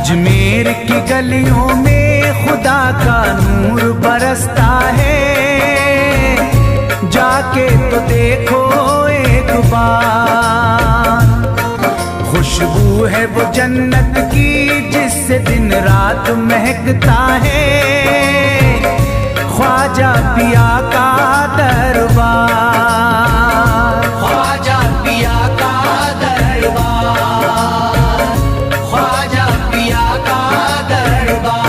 अजमेर की गलियों में खुदा का नूर बरसता है, जाके तो देखो एक बार। खुशबू है वो जन्नत की जिससे दिन रात महकता है, ख्वाजा पिया का दरबार, ख्वाजा पिया का दरबार, ख्वाजा पिया का दरबार।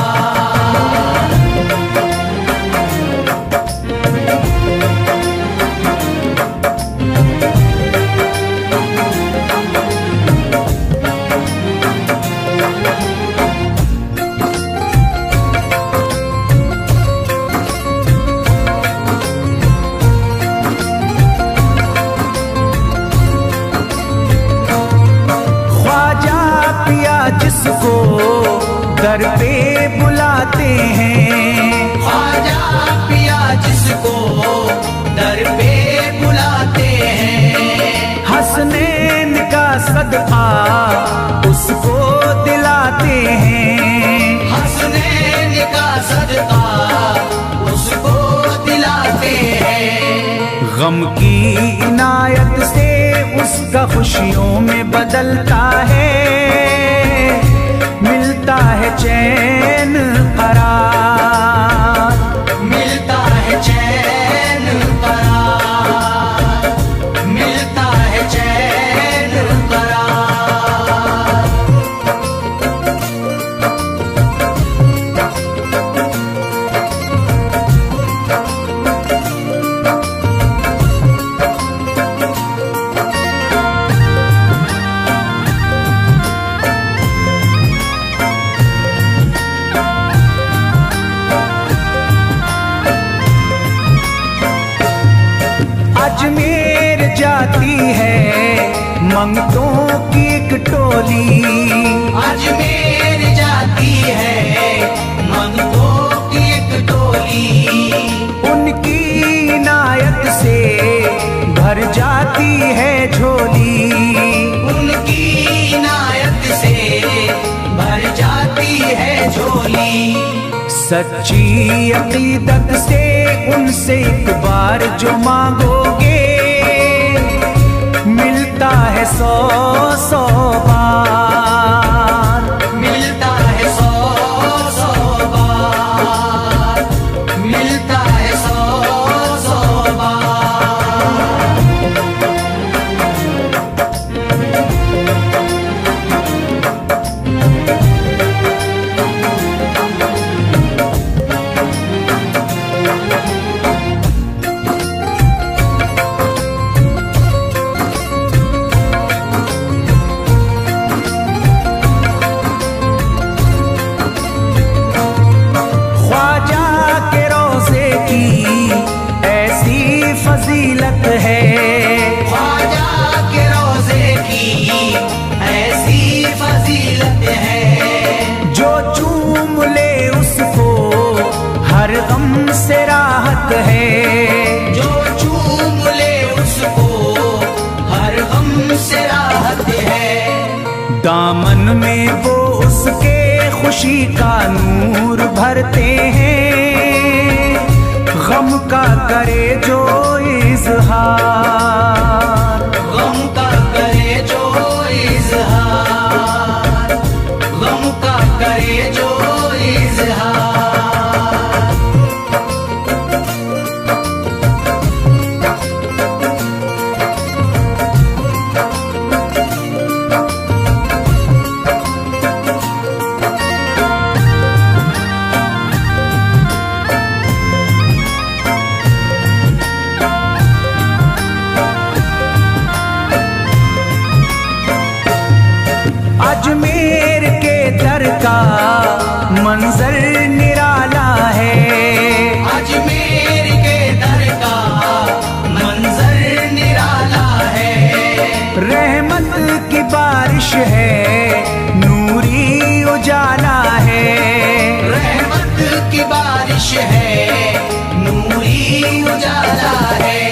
जिसको दर पे बुलाते हैं, ख्वाजा पिया जिसको दर पे बुलाते हैं, हसनैन का सदका उसको दिलाते हैं, हसनैन का सदका उसको दिलाते हैं। गम की इनायत से उसका खुशियों में बदलता है, मिलता है चैन करार, मिलता है चैन करार, मिलता है चैन करार। अजमेर जाती है मंगतों की एक टोली, अजमेर जाती है मंगतों की एक टोली, उनकी इनायत से भर जाती है झोली, उनकी इनायत से भर जाती है झोली। सच्ची अकीदत से उनसे एक बार जो मांगोगे, मिलता है 100 बार, मिलता है 100 बार, मिलता है 100 बार। फजीलत है ख्वाजा के रोज़े की ऐसी फजीलत है, जो चूम ले उसको हर गम से राहत है, जो चूम ले उसको हर गम से राहत है। दामन में वो उसके खुशी का नूर भरते हैं, गम का करे जो इज़हार, गम का करे जो इज़हार, गम का करे जो इज़हार। अजमेर के दर का मंजर निराला है, अजमेर के दर का मंजर निराला है। रहमत की बारिश है, नूरी उजाला है, रहमत की बारिश है, नूरी उजाला है।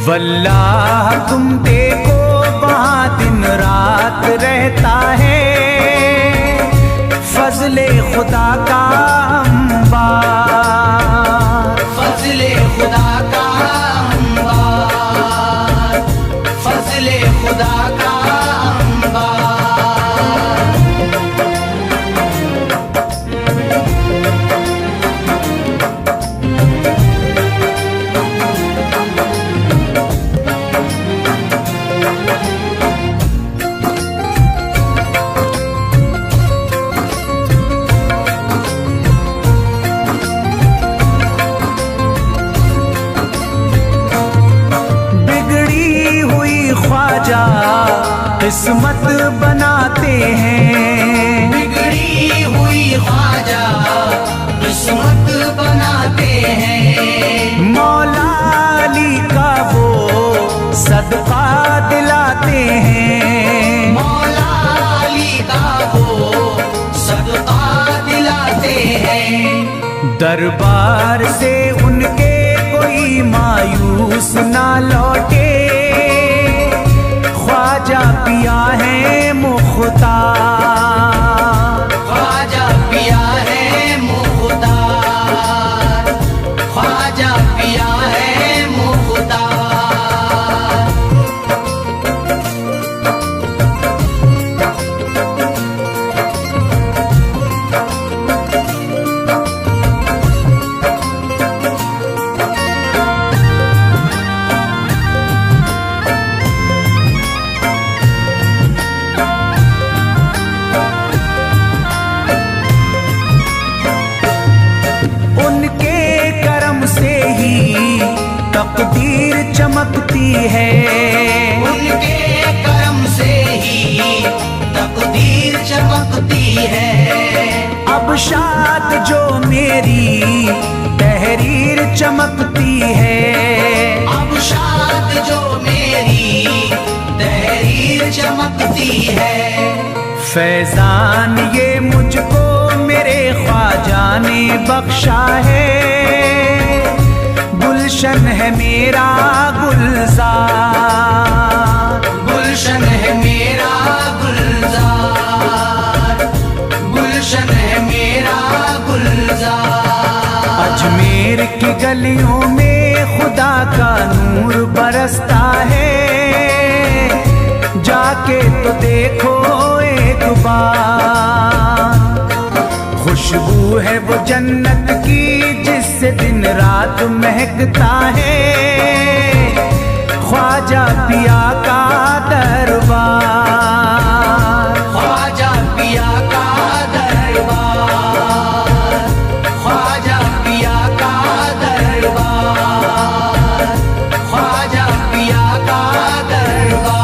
वल्लाह तुम देखो वहाँ दिन रात रहता है, फजले खुदा का अंबार, फजले खुदा का अंबार, फजले खुदा का अंबार। किस्मत बनाते हैं, बिगड़ी हुई ख्वाजा किस्मत बनाते हैं। मौला अली का वो सदका दिलाते हैं, मौला अली का वो सदका दिलाते हैं। दरबार से उनके कोई मायूस ना लौटे, ख्वाजा पिया है मुख्तार, ख्वाजा पिया है मुख्तार, ख्वाजा पिया है मुख्तार। तकदीर चमकती है, उनके करम से ही तकदीर चमकती है। अब शाद जो मेरी तहरीर चमकती है, अब शाद जो मेरी तहरीर चमकती है। फैजान ये मुझको मेरे ख्वाजा ने बख्शा है, गुलशन है मेरा गुलजार, गुलशन है मेरा गुलजार, गुलशन है मेरा गुलजार। अजमेर की गलियों में खुदा का नूर बरसता है, जाके तो देखो एक बार। खुशबू है वो जन्नत की जिससे दिन रात महकता है, ख्वाजा पिया का दरबार, ख्वाजा पिया का दरबार, ख्वाजा पिया का दरबार, ख्वाजा पिया का दरबार।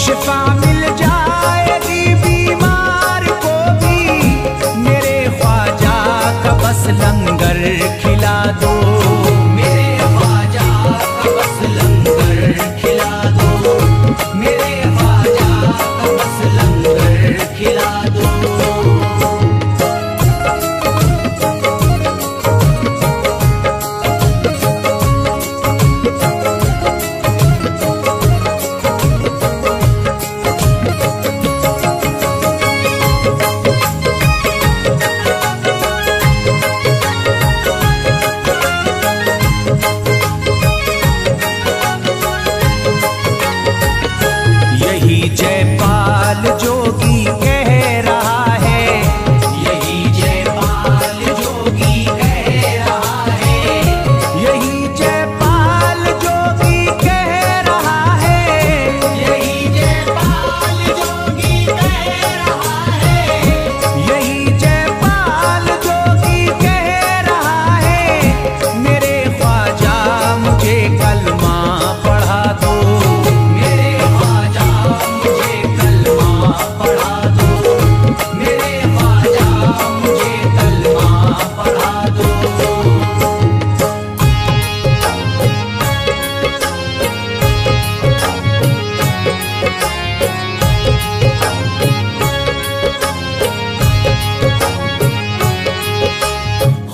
शिफा मिल जाएगी बीमार को भी, मेरे ख्वाजा का बस लंगर खिला दो, मेरे ख्वाजा का बस लंगर खिला दो, मेरे ख्वाजा का बस लंगर खिला दो। यही जयपाल जोगी कह रहा है, यही जयपाल जोगी कह रहा है, यही जयपाल जोगी कह रहा है, यही जयपाल जोगी कह रहा है, यही जयपाल जोगी कह रहा है, मेरे ख्वाजा मुझे कलमा पढ़ा दो, मेरे ख्वाजा मुझे कलमा पढ़ा दो, मेरे ख्वाजा मुझे कलमा पढ़ा दो।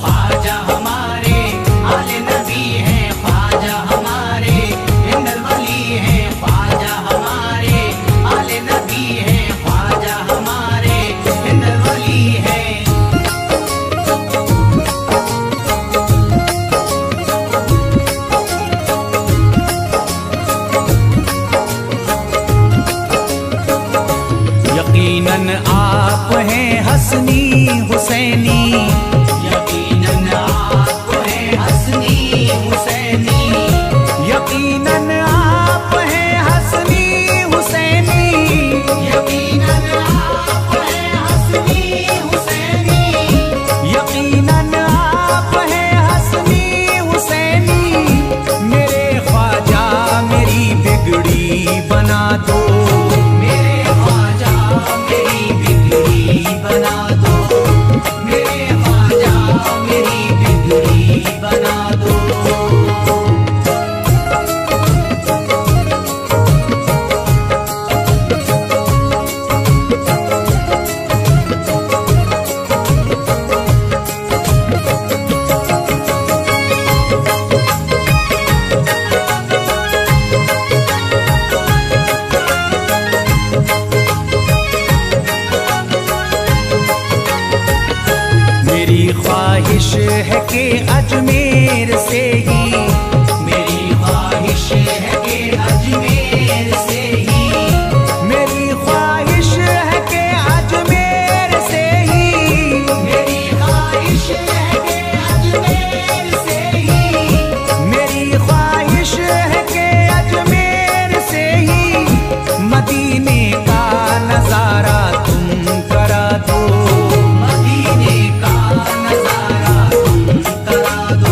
ख्वाजा हमारे आले नबी हैं, ख्वाजा हमारे इंदल वली हैं, ख्वाजा हमारे आले नबी हैं, ख्वाजा हमारे इंदल वली हैं। यकीनन आप हैं हसनी हुसैनी, यकीनन आप हैं हसनी हुसैनी, यकीनन आप हैं हसनी हुसैनी, यकीनन आप हैं हसनी हुसैनी, यकीनन आप हैं हसनी हुसैनी, मेरे ख्वाजा मेरी बिगड़ी बना दो, मेरे ख्वाजा मेरी बिगड़ी बना दो, मेरे ख्वाजा मेरी बिगड़ी बना दो। मेरी ख्वाहिश है कि अजमेर से ही, मेरी ख्वाहिश है कि अजमेर से ही, मेरी ख्वाहिश है कि अजमेर से ही, मेरी ख्वाहिश है कि अजमेर से ही, मेरी ख्वाहिश है कि अजमेर से ही, मदीने का नजारा तुम करा दो, मदीने का नजारा तुम करा दो,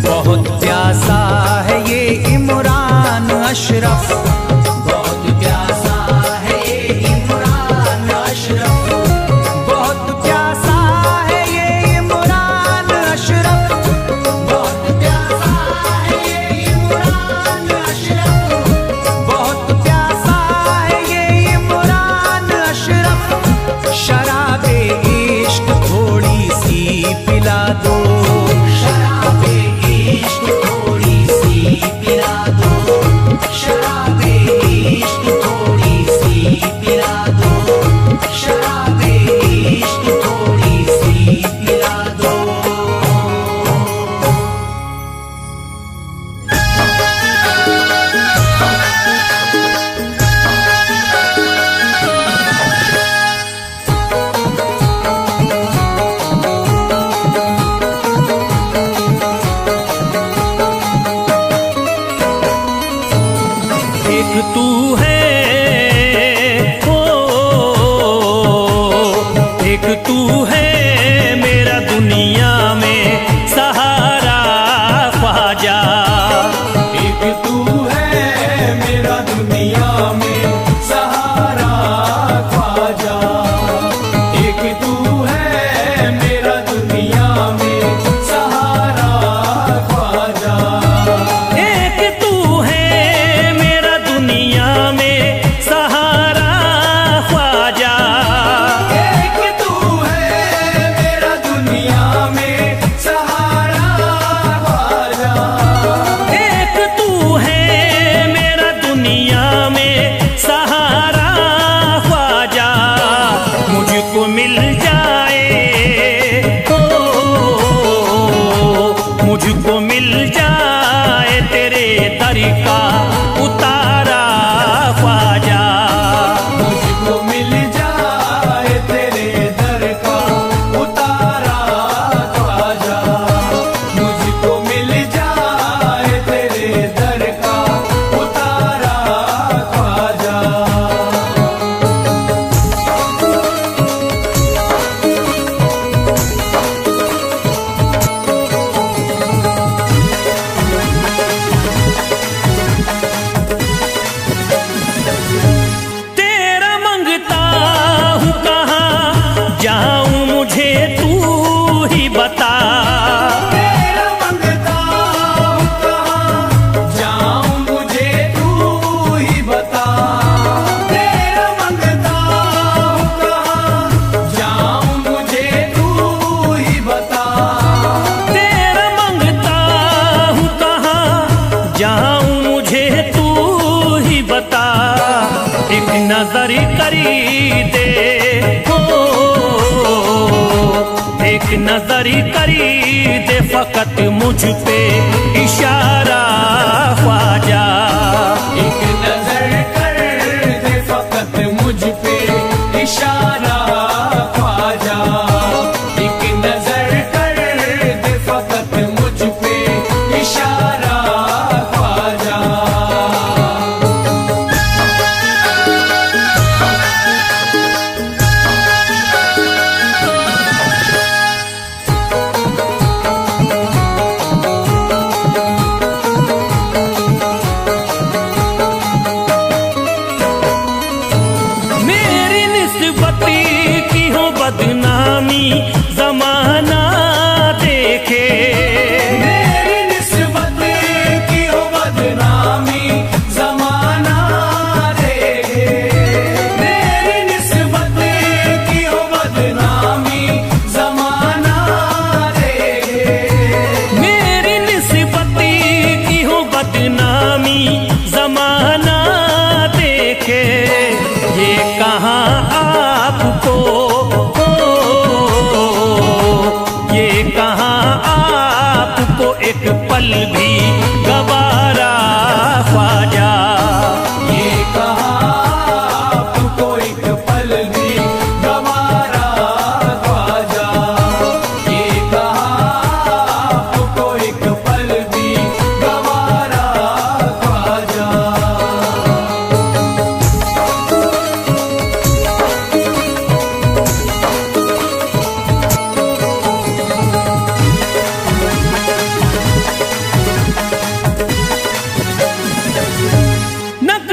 बहुत प्यासा है ये इमरान अशरफ, बहुत प्यासा है ये इमरान अशरफ, बहुत प्यासा है ये इमरान अशरफ, बहुत प्यासा है ये इमरान अशरफ, बहुत प्यासा है ये इमरान अशरफ। शराबे इश्क थोड़ी सी पिला दो, शराबे इश्क थोड़ी सी पिला दो, शराबे इश्क थोड़ी सी पिला दो, शराबे इश्क थोड़ी सी पिला दो। एक तू है ओ, एक तू है मेरा दुनिया में सहारा ख्वाजा, एक तू है मेरा दुनिया में सहारा ख्वाजा, एक तू है मेरा दुनिया में सहारा ख्वाजा, एक तू है मेरा दुनिया में सहारा ख्वाजा, एक तू है मेरा दुनिया में सहारा ख्वाजा, एक तू है मेरा दुनिया में सहारा ख्वाजा। मुझको मिल जाए ओ, मुझको मिल जाए तेरे दर का उतारा ख्वाजा, मुझको मिल जाए तेरे दर का उतारा ख्वाजा, मुझको मिल जाए तेरे दर का उतारा ख्वाजा। तेरा मंगता हूँ कहाँ जाऊँ मुझे तू ही बता, तेरा मंगता हूँ कहाँ जाऊँ मुझे तू ही बता, तेरा मंगता हूँ कहाँ जाऊँ मुझे तू ही बता, तेरा मंगता हूँ कहाँ जाऊँ मुझे तू ही बता। एक नजर करी दे हो, एक नजर करी दे फकत मुझ पे इशारा ख्वाजा, एक नजर कर दे फकत मुझ पे इशारा ख्वाजा, एक नजर कर दे फकत मुझ पे इशारा ख्वाजा।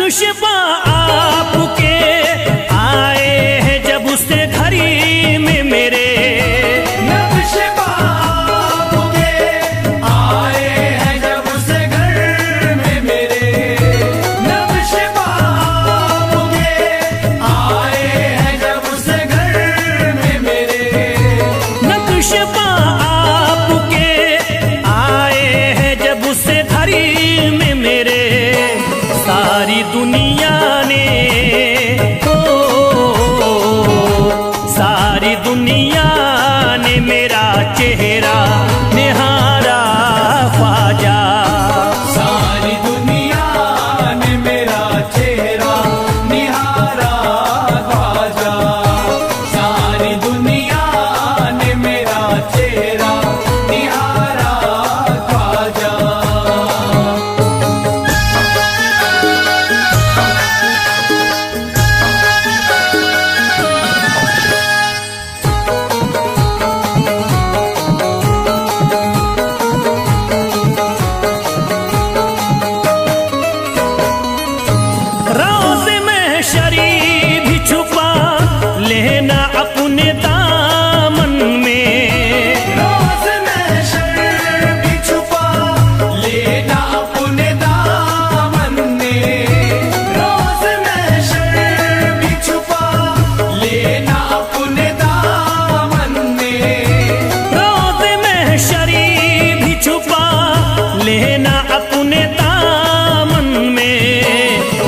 नक्शबा आपके आए हैं जब उससे घड़ी में मेरे, नक्शबा आपके आए हैं जब उसे घर में मेरे, नक्शबा आपके आए हैं जब उसे घर में मेरे, नक्शबा आपके आए हैं जब उससे घड़ी में मेरे। सारी दुनिया ने सारी दुनिया ने मेरा चेहरा निहारा ख्वाजा, सारी दुनिया ने मेरा चेहरा निहारा ख्वाजा, सारी दुनिया ने मेरा चेहरा निहारा ख्वाजा। रोज़ महशरी भी छुपा लेना अपने दामन में, रोज़ महशर भी छुपा लेना अपने दामन में, रोज़ महशर भी छुपा लेना अपने दामन में, रोज़ महशरी भी छुपा लेना अपने दामन में।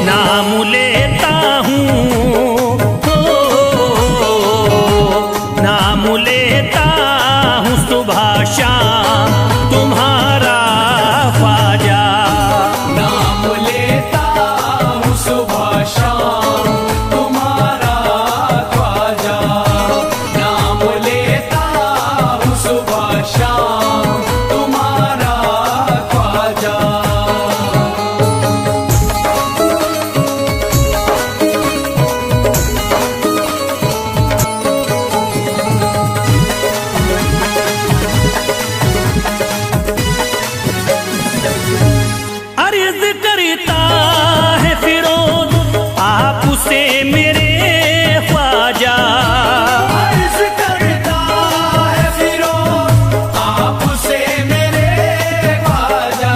नाम लेता हूँ नाम लेता हूँ सुबह शाम तुम्हारा ख्वाजा, नाम लेता हूँ सुबह शाम तुम्हारा ख्वाजा, नाम लेता हूँ सुबह शाम तुम्हारा ख्वाजा। अर्ज करता है फिरोज आपसे मेरे ख्वाजा, अर्ज करता है फिरोज आपसे मेरे ख्वाजा,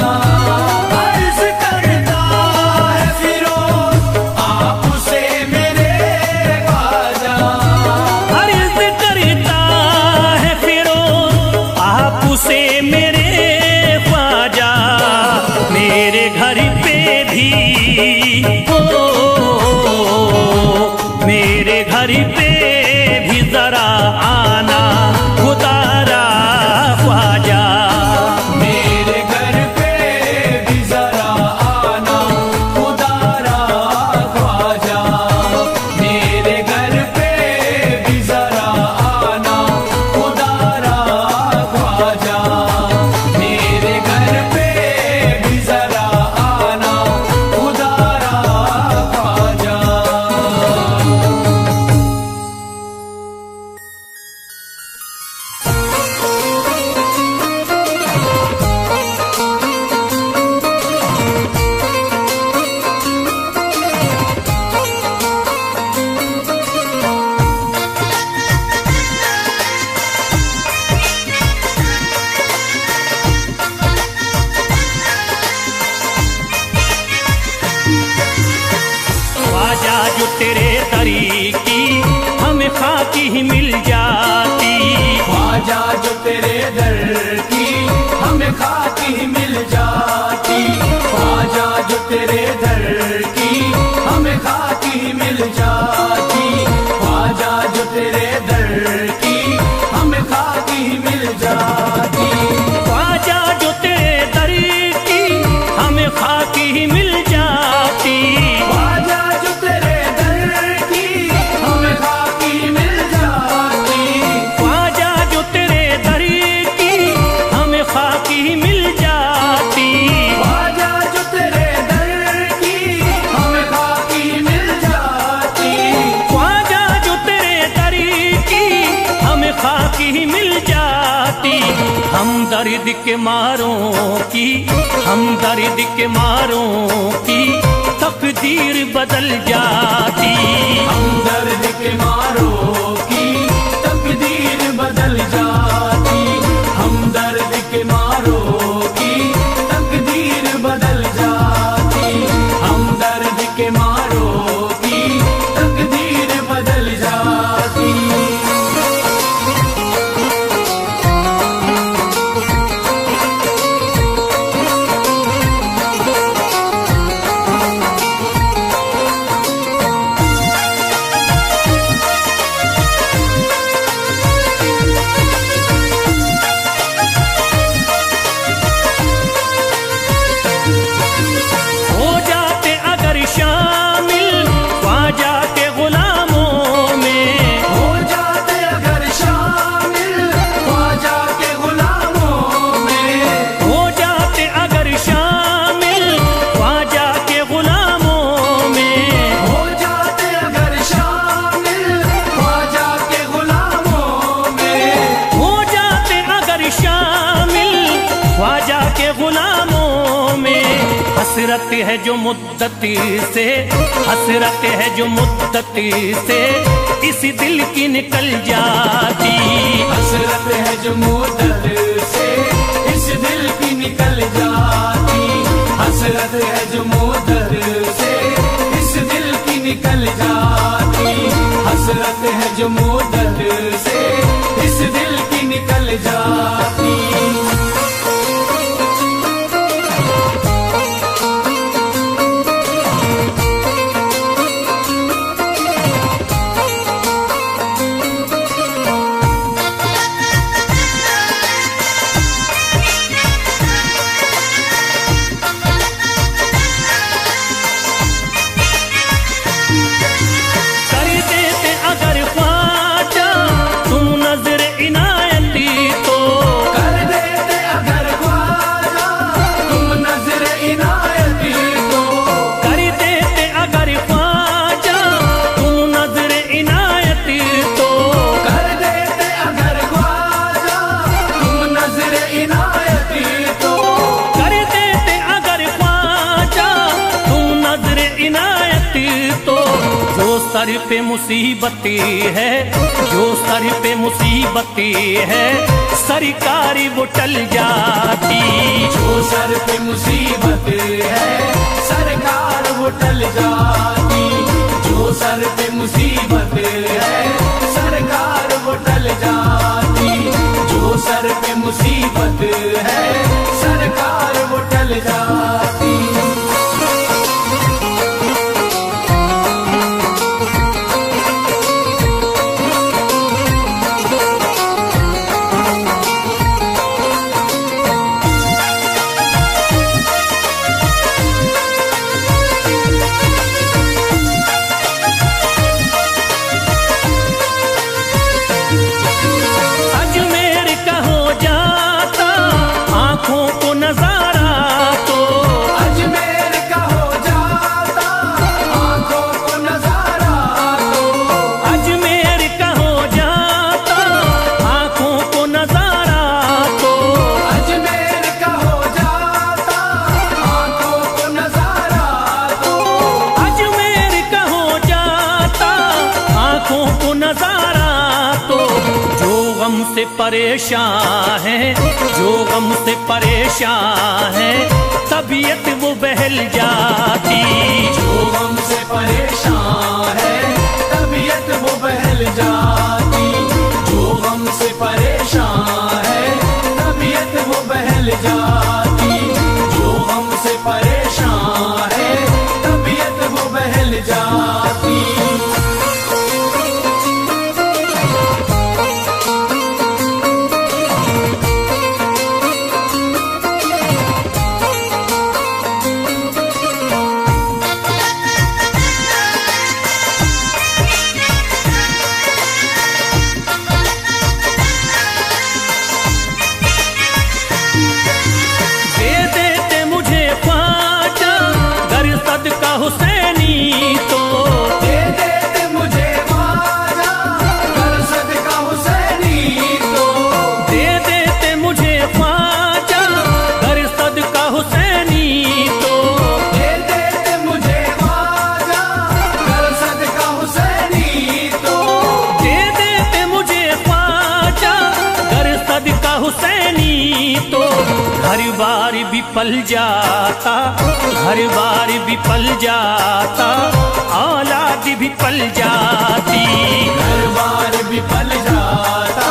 अर्ज करता है फिरोज आपसे मेरे ख्वाजा, अर्ज करता है फिरोज आपसे मेरे ख्वाजा। मेरे घर पे भी मेरे घर पे भी जरा आना खुदारा ख्वाजा, मेरे घर पे भी जरा आना खुदारा ख्वाजा, मेरे घर पे भी जरा आना खुदारा ख्वाजा, मेरे घर पे भी जरा आना खुदारा ख्वाजा। ख्वाजा जो तेरे तरीकी हमें खाकी ही मिल जाती, ख्वाजा जो तेरे दर की हमें खाकी ही मिल जाती, ख्वाजा जो तेरे दर की हमें खाकी ही मिल जाती, ख्वाजा जो तेरे दर की हमें खाकी ही मिल जाती, ख्वाजा जो तेरे दर की हमें खाकी ही मिल जाती, ख्वाजा जो तेरे दर की हमें खाकी मिल जाती, ख्वाजा जो तेरे दर की हमें खाकी ही मिल जाती। ख्वाजा जो तेरे दर की हमें खाकी मिल जाती, ख्वाजा जो तेरे दर की हमें खाकी ही मिल जाती। हम दर्द के मारों की हम दर्द के मारों की तकदीर बदल जाती। हमदर्द के मारों की तकदीर बदल जाती। हमदर्द के मारों की तकदीर बदल जाती। हमदर्द के मारों की तकदीर बदल जाती। हसरत है जो मुद्दती से, हसरत है जो मुद्दती से इस दिल की निकल जाती। हसरत है जो मुद्दत से इस दिल की निकल जाती। हसरत है जो मुद्दत से इस दिल की निकल जाती। हसरत है जो मुद्दत से इस दिल की निकल जाती। सर पे मुसीबती है, जो सर पे मुसीबती है सरकारी वो टल जाती। जो सर पे मुसीबत है सरकार वो टल जाती। जो सर पे मुसीबत है सरकार वो टल जाती। जो सर पे मुसीबत है सरकार वो टल जाती। से परेशान है, जो गम से परेशान है तबीयत वो बहल जाती। जो गम से परेशान है तबीयत वो बहल जाती। जो गम से परेशान है तबीयत वो बहल जाती। जो गम से परेशान है तबीयत वो बहल जाती। पल जाता, घर बार भी पल जाता, औलाद भी पल जाती। घर बार भी पल जाता,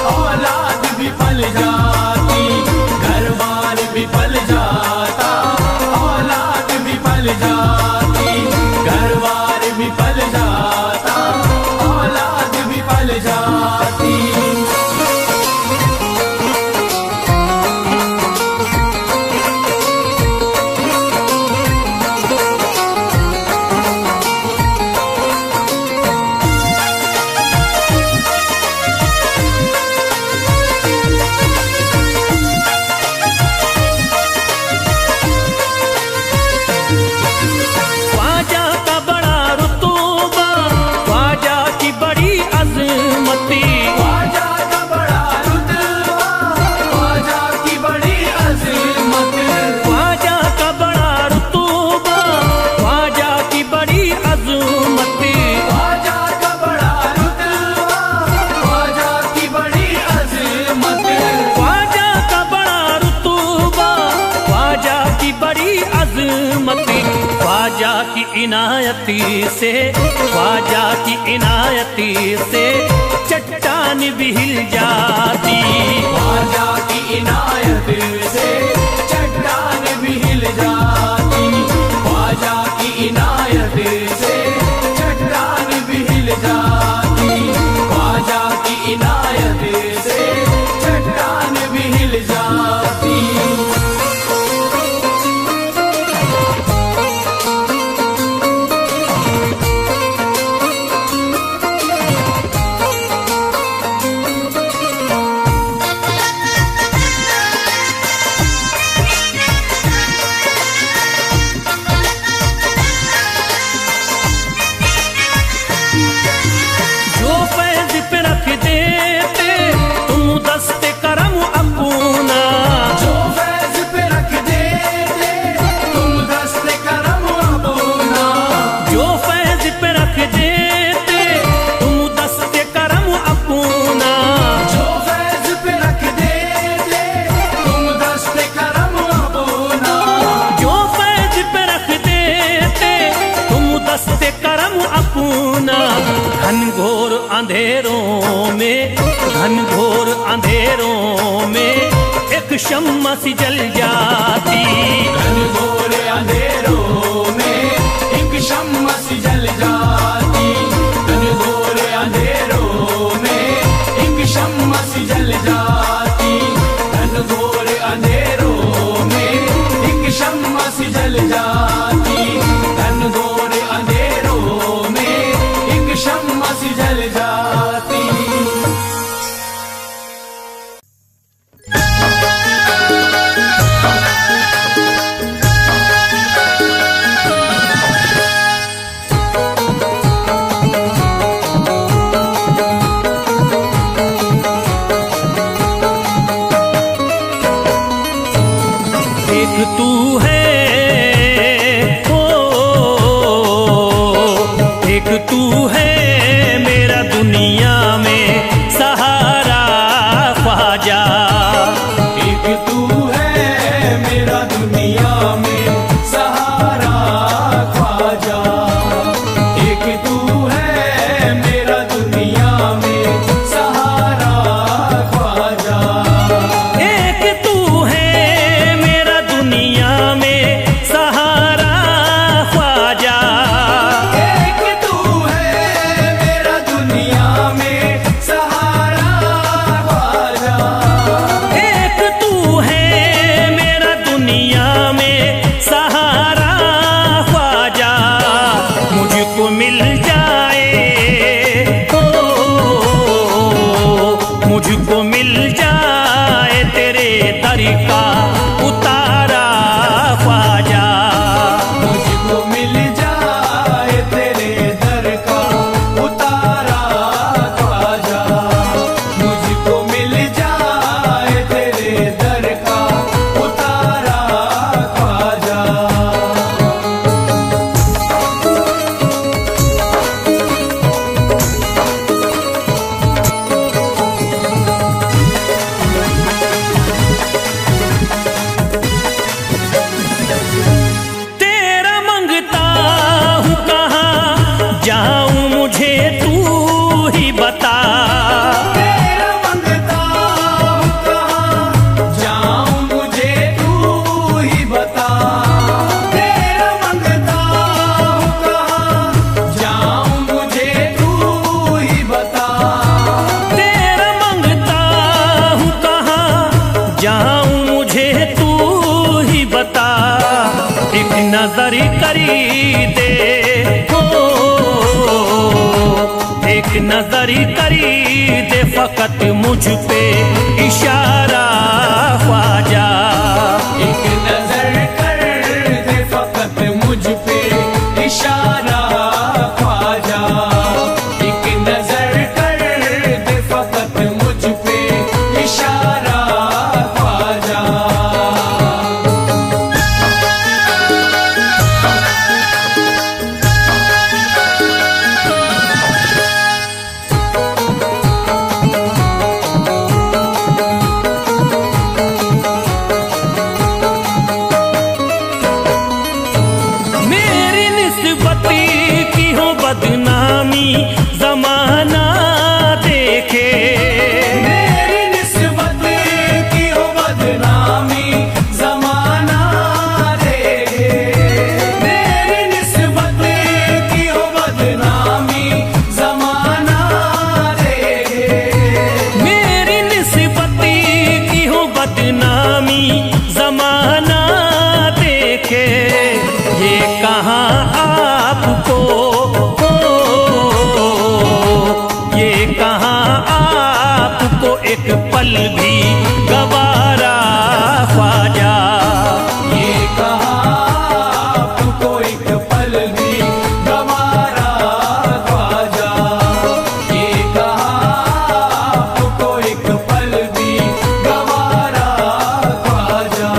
औलाद भी पल जाती। घर बार भी पल जाता, औलाद भी पल जाती। घर बार भी पल जाता, औलाद भी पल जाती। ख्वाजा की इनायती से, ख्वाजा की इनायती से चट्टान भी हिल जाती। ख्वाजा की इनायत से चट्टान भी हिल जाती। ख्वाजा की इनायत से चट्टान भी हिल जाती। ख्वाजा की इनायत से चट्टान भी हिल जाती। घनघोर अंधेरों में, घनघोर अंधेरों में एक शम्मा सी जल जाती। घनघोर अंधेरों में एक शम्मा सी जल जाती। घनघोर अंधेरों में एक शम्मा सी जल जाती। घनघोर अंधेरों में एक शम्मा सी जल जाती। घनघोर अंधेरों में एक शम्मा सी जल जाती। एक तू है, ओ, एक तू है मेरा दुनिया में सहारा ख्वाजा। एक तू है मेरा दुनिया में सहारा ख्वाजा। एक तू है मेरा दुनिया में सहारा ख्वाजा। एक तू है मेरा दुनिया में सहारा ख्वाजा। एक तू है करी दे, एक नजर करी दे फकत मुझ पे इशारा ख्वाजा। एक नजर कर दे फकत मुझ पे इशारा ख्वाजा। एक नजर कर दे फकत मुझ पे इशारा ख्वाजा। मेरी निस्बती की हो बदनामी जमाना देखे, मेरी निस्बत की हो बदनामी जमाना देखे। मेरी निस्बत की हो बदनामी जमाना देखे। मेरी निस्बती की हो बदनामी जमाना देखे। ये कहाँ आपको, ये कहाँ आपको एक पल भी गवारा ख्वाजा। ये कहाँ आपको एक पल भी गवारा ख्वाजा। ये कहाँ आपको एक पल भी गवारा ख्वाजा।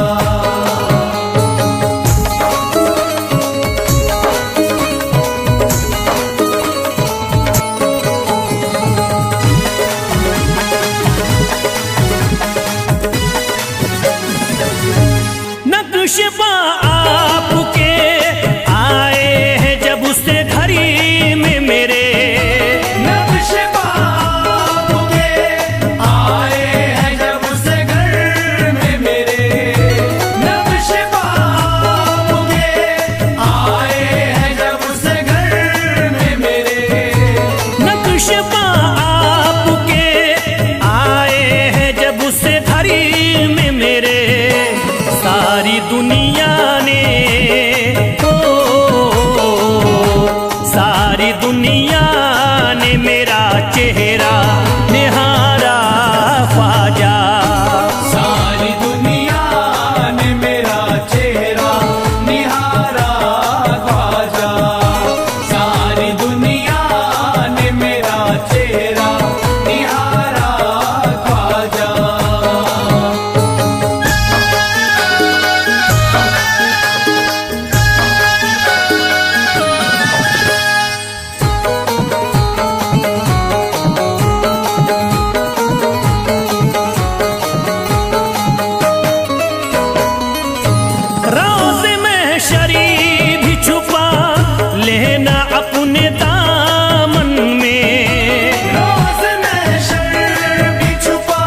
नक्शबा आपके आए हैं जब से घड़ी में मेरे, नक्शबा आपके आए हैं जब से घर में मेरे। नक्शबा आपके आए हैं जब से घर में मेरे। नक्शबा आपके आए हैं जब से घड़ी में मेरे। सारी दुनिया ने, सारी दुनिया ने मेरा चेहरा निहारा ख्वाजा। सारी दुनिया ने मेरा चेहरा निहारा ख्वाजा। सारी दुनिया ने मेरा चेहरा निहारा ख्वाजा। रोज़ महशरी भी छुपा लेना अपने दामन में। रोज़ महशर भी छुपा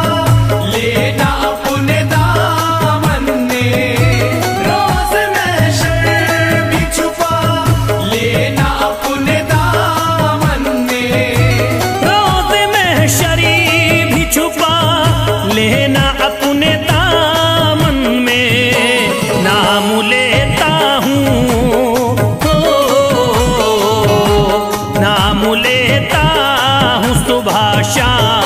लेना अपने दामन में। रोज़ महशर भी छुपा लेना अपने दामन में। रोज़ महशरी भी छुपा लेना अपने दामन में। नाम लेता हूँ, नाम लेता हूँ सुबह शाम